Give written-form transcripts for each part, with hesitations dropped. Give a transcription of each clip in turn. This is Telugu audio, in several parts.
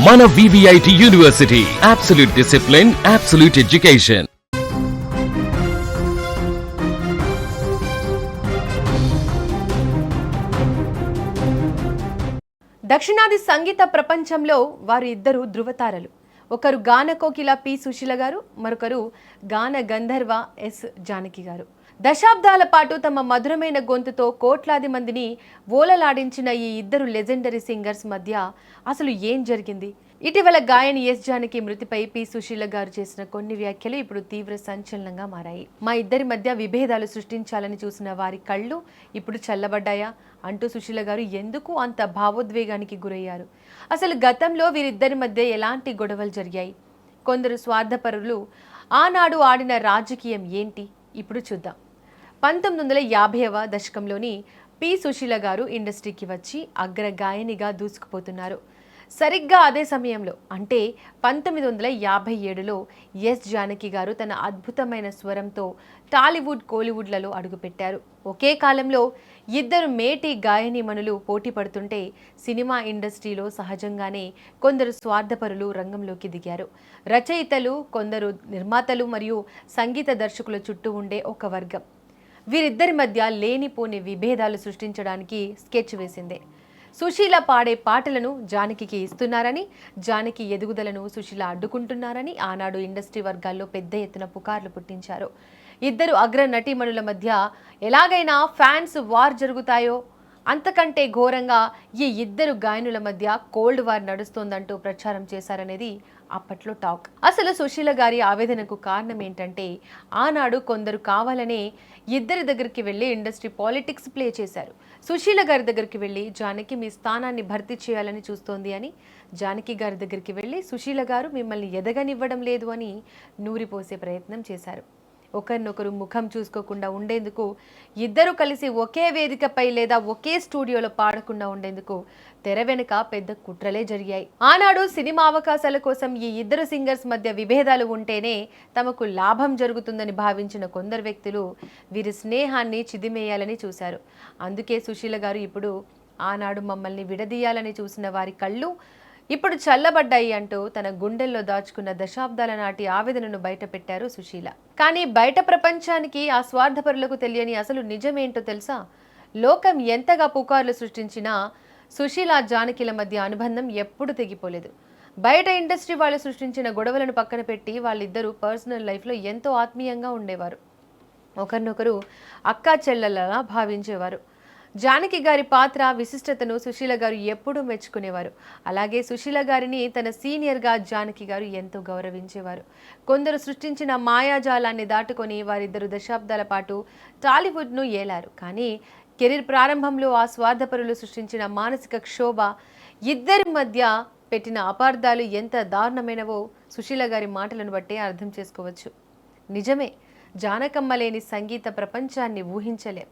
మన VVIT university, absolute discipline, absolute education. దక్షిణాది సంగీత ప్రపంచంలో వారు ఇద్దరు ధృవతారలు. ఒకరు గాన కోకిల పి సుశీల గారు, మరొకరు గాన గంధర్వ ఎస్ జానకి గారు. దశాబ్దాల పాటు తమ మధురమైన గొంతుతో కోట్లాది మందిని ఓలలాడించిన ఈ ఇద్దరు లెజెండరీ సింగర్స్ మధ్య అసలు ఏం జరిగింది? ఇటీవల గాయని ఎస్ జానకి మృతిపై పి సుశీల గారు చేసిన కొన్ని వ్యాఖ్యలు ఇప్పుడు తీవ్ర సంచలనంగా మారాయి. మా ఇద్దరి మధ్య విభేదాలు సృష్టించాలని చూసిన వారి కళ్ళు ఇప్పుడు చల్లబడ్డాయా అంటూ సుశీల గారు ఎందుకు అంత భావోద్వేగానికి గురయ్యారు? అసలు గతంలో వీరిద్దరి మధ్య ఎలాంటి గొడవలు జరిగాయి? కొందరు స్వార్థపరులు ఆనాడు ఆడిన రాజకీయం ఏంటి? ఇప్పుడు చూద్దాం. 1950వ దశకంలోని పి సుశీల గారు ఇండస్ట్రీకి వచ్చి అగ్ర గాయనిగా దూసుకుపోతున్నారు. సరిగ్గా అదే సమయంలో అంటే 1957లో ఎస్ జానకి గారు తన అద్భుతమైన స్వరంతో టాలీవుడ్, కోలీవుడ్లలో అడుగుపెట్టారు. ఒకే కాలంలో ఇద్దరు మేటి గాయనిమణులు పోటీ పడుతుంటే సినిమా ఇండస్ట్రీలో సహజంగానే కొందరు స్వార్థపరులు రంగంలోకి దిగారు. రచయితలు, కొందరు నిర్మాతలు మరియు సంగీత దర్శకుల చుట్టూ ఉండే ఒక వర్గం వీరిద్దరి మధ్య లేనిపోని విభేదాలు సృష్టించడానికి స్కెచ్ వేసిందే. సుశీల పాడే పాటలను జానకికి ఇస్తున్నారని, జానకి ఎదుగుదలను సుశీల అడ్డుకుంటున్నారని ఆనాడు ఇండస్ట్రీ వర్గాల్లో పెద్ద ఎత్తున పుకార్లు పుట్టించారు. ఇద్దరు అగ్ర నటీమణుల మధ్య ఎలాగైనా ఫ్యాన్స్ వార్ జరుగుతాయో అంతకంటే ఘోరంగా ఈ ఇద్దరు గాయనుల మధ్య కోల్డ్ వార్ నడుస్తోందంటూ ప్రచారం చేశారనేది అప్పట్లో టాక్. అసలు సుశీల గారి ఆవేదనకు కారణం ఏంటంటే ఆనాడు కొందరు కావాలనే ఇద్దరి దగ్గరికి వెళ్ళి ఇండస్ట్రీ పాలిటిక్స్ ప్లే చేశారు. సుశీల గారి దగ్గరికి వెళ్ళి జానకి మీ స్థానాన్ని భర్తీ చేయాలని చూస్తోంది అని, జానకి గారి దగ్గరికి వెళ్ళి సుశీల గారు మిమ్మల్ని ఎదగనివ్వడం లేదు అని నూరిపోసే ప్రయత్నం చేశారు. ఒకరినొకరు ముఖం చూసుకోకుండా ఉండేందుకు, ఇద్దరు కలిసి ఒకే వేదికపై లేదా ఒకే స్టూడియోలో పాడకుండా ఉండేందుకు తెర వెనుక పెద్ద కుట్రలే జరిగాయి. ఆనాడు సినిమా అవకాశాల కోసం ఈ ఇద్దరు సింగర్స్ మధ్య విభేదాలు ఉంటేనే తమకు లాభం జరుగుతుందని భావించిన కొందరు వ్యక్తులు వీరి స్నేహాన్ని చిదిమేయాలని చూశారు. అందుకే సుశీల గారు ఇప్పుడు ఆనాడు మమ్మల్ని విడదీయాలని చూసిన వారి కళ్ళు ఇప్పుడు చల్లబడ్డాయి అంటూ తన గుండెల్లో దాచుకున్న దశాబ్దాల నాటి ఆవేదనను బయటపెట్టారు సుశీల. కానీ బయట ప్రపంచానికి, ఆ స్వార్థపరులకు తెలియని అసలు నిజమేంటో తెలుసా? లోకం ఎంతగా పుకార్లు సృష్టించినా సుశీల, జానకిల మధ్య అనుబంధం ఎప్పుడు తెగిపోలేదు. బయట ఇండస్ట్రీ వాళ్ళు సృష్టించిన గొడవలను పక్కన పెట్టి వాళ్ళిద్దరూ పర్సనల్ లైఫ్లో ఎంతో ఆత్మీయంగా ఉండేవారు. ఒకరినొకరు అక్కా చెల్లెలలా భావించేవారు. జానకి గారి పాత్ర విశిష్టతను సుశీల గారు ఎప్పుడూ మెచ్చుకునేవారు. అలాగే సుశీల గారిని తన సీనియర్గా జానకి గారు ఎంతో గౌరవించేవారు. కొందరు సృష్టించిన మాయాజాలాన్ని దాటుకొని వారిద్దరు దశాబ్దాల పాటు టాలీవుడ్ను ఏలారు. కానీ కెరీర్ ప్రారంభంలో ఆ స్వార్థపరులు సృష్టించిన మానసిక క్షోభ, ఇద్దరి మధ్య పెట్టిన అపార్థాలు ఎంత దారుణమైనవో సుశీల గారి మాటలను బట్టే అర్థం చేసుకోవచ్చు. నిజమే, జానకమ్మ లేని సంగీత ప్రపంచాన్ని ఊహించలేం.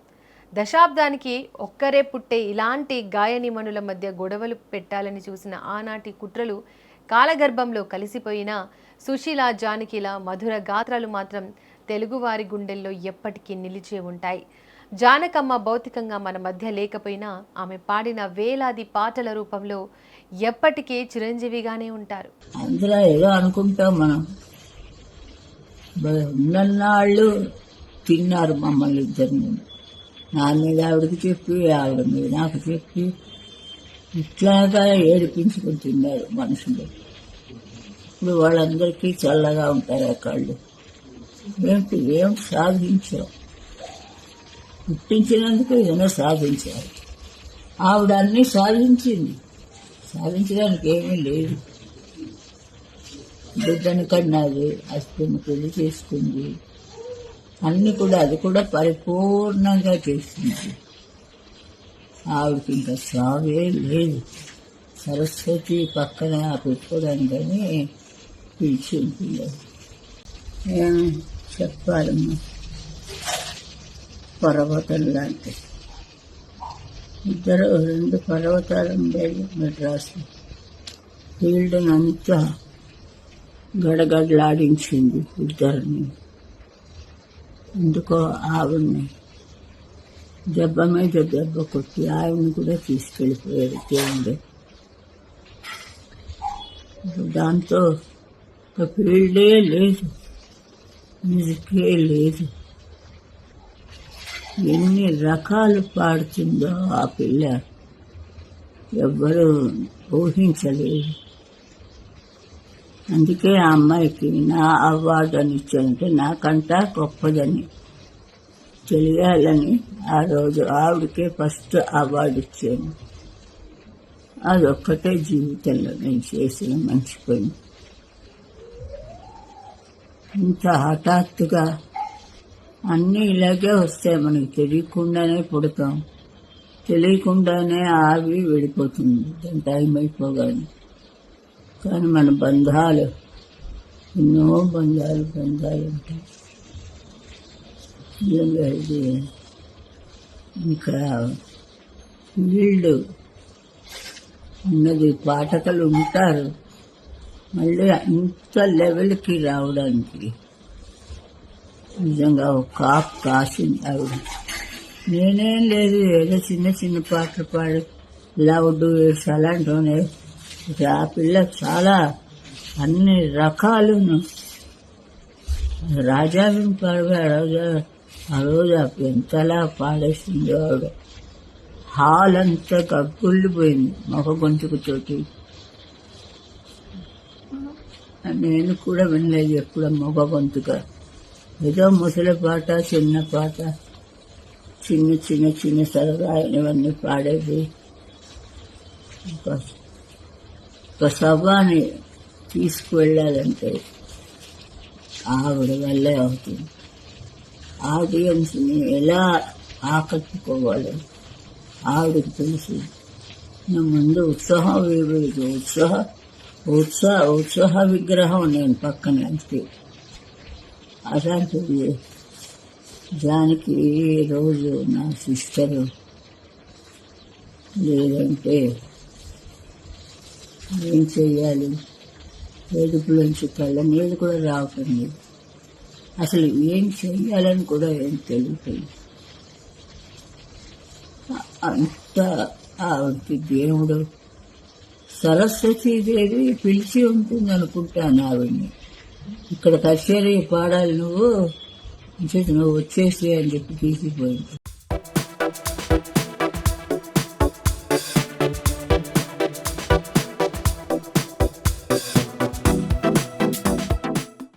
దశాబ్దానికి ఒక్కరే పుట్టే ఇలాంటి గాయనిమణుల మధ్య గొడవలు పెట్టాలని చూసిన ఆనాటి కుట్రలు కాలగర్భంలో కలిసిపోయిన సుశీల, జానకిల మధుర గాత్రాలు మాత్రం తెలుగువారి గుండెల్లో ఎప్పటికీ నిలిచే ఉంటాయి. జానకమ్మ భౌతికంగా మన మధ్య లేకపోయినా ఆమె పాడిన వేలాది పాటల రూపంలో ఎప్పటికీ చిరంజీవిగానే ఉంటారు. అందరూ ఏదో అనుకుంటాం, మనం ఉన్నన్నాళ్ళు తిన్నారు మమ్మల్ని ఇద్దరిని. నా మీద ఆవిడకి చెప్పి, ఆవిడ మీద నాకు చెప్పి, ఇట్లాగా ఏడిపించుకుని తిన్నారు మనుషులు. ఇప్పుడు వాళ్ళందరికీ చల్లగా ఉంటారు ఆ కళ్ళు. ఏం సాధించావు? పుట్టించినందుకు ఏదైనా సాధించారు. ఆవిడ అన్నీ సాధించింది, సాధించడానికి ఏమీ లేదు. బిడ్డను కన్నది, హస్బెండ్ పెళ్లి చేసుకుంది, అన్ని కూడా అది కూడా పరిపూర్ణంగా చేసింది. ఆవిడకి ఇంకా సాగే లేదు. సరస్వతి పక్కన పెట్టుకోవడానికని పిలిచి ఉంటుంది. ఏం చెప్పాలమ్మా, పర్వతం లాంటి ఇద్దరు, రెండు పర్వతాలు ఉండేవి మెడ్రాసు. ఫీల్డ్ని అంతా గడగడలాడించింది ఇద్దరిని. ఎందుకో ఆవిడ్ని దెబ్బ మీద దెబ్బ కొట్టి ఆవిడని కూడా తీసుకెళ్ళిపోయారు దేవుడు. దాంతో ఒక ఫీల్డే లేదు, మ్యూజికే లేదు. ఎన్ని రకాలు పాడుతుందో ఆ పిల్ల ఎవ్వరూ ఊహించలేదు. అందుకే ఆ అమ్మాయికి నా అవార్డు అని ఇచ్చానంటే నాకంటా గొప్పదని తెలియాలని ఆ రోజు ఆవిడకే ఫస్ట్ అవార్డు ఇచ్చాను. అదొక్కటే జీవితంలో నేను చేసిన మంచి పని. ఇంత హఠాత్తుగా అన్నీ ఇలాగే వస్తాయి, మనకి తెలియకుండానే పుడతాం, తెలియకుండానే ఆవి వెళ్ళిపోతుంది దాని టైం అయిపోగానే. కానీ మన బంధాలు ఎన్నో బంధాలు ఉంటాయి. నిజంగా ఇది ఇంకా ఫీల్డ్ ఉన్నది, పాఠకులు ఉంటారు. మళ్ళీ ఇంత లెవెల్కి రావడానికి నిజంగా ఒక కాపు కాసింది ఆవిడ. నేనేం లేదు, ఏదో చిన్న చిన్న పాటలు పాడి లౌడ్ వేసి అలాంటివనే. ఆ పిల్ల చాలా అన్ని రకాలను రాజావిని పాడగా ఆ రోజు ఎంతలా పాడేసింది ఆవిడ. హాల్ అంతా గగ్గుల్లిపోయింది మొగ గొంతుకుతోటి. నేను కూడా వినలేదు ఎప్పుడు మొగ గొంతుగా. ఏదో ముసలి పాట, చిన్న పాట, చిన్న చిన్న చిన్న సరదాయినవన్నీ పాడేది. ఒక సభని తీసుకువెళ్ళాలంటే ఆవిడ వల్లే అవుతుంది. ఆడియన్స్ని ఎలా ఆకట్టుకోవాలి ఆవిడకి తెలుసు. నా ముందు ఉత్సాహ విగ్రహం నేను పక్కన అంతే. అలాంటిది దానికి రోజు నా సిస్టరు లేదంటే ఏం చెయ్యాలి, ఏడుపులోంచి కళ్ళ నీళ్ళు కూడా రావటం లేదు. అసలు ఏం చెయ్యాలని కూడా ఏం తెలియదు. అంత ఆవిడకి దేవుడు సరస్వతీదేవి పిలిచి ఉంటుంది అనుకుంటాను ఆవిడ్ని. ఇక్కడ కచేరీ పాడాలి నువ్వు వచ్చేసి అని చెప్పి తీసిపోయింది.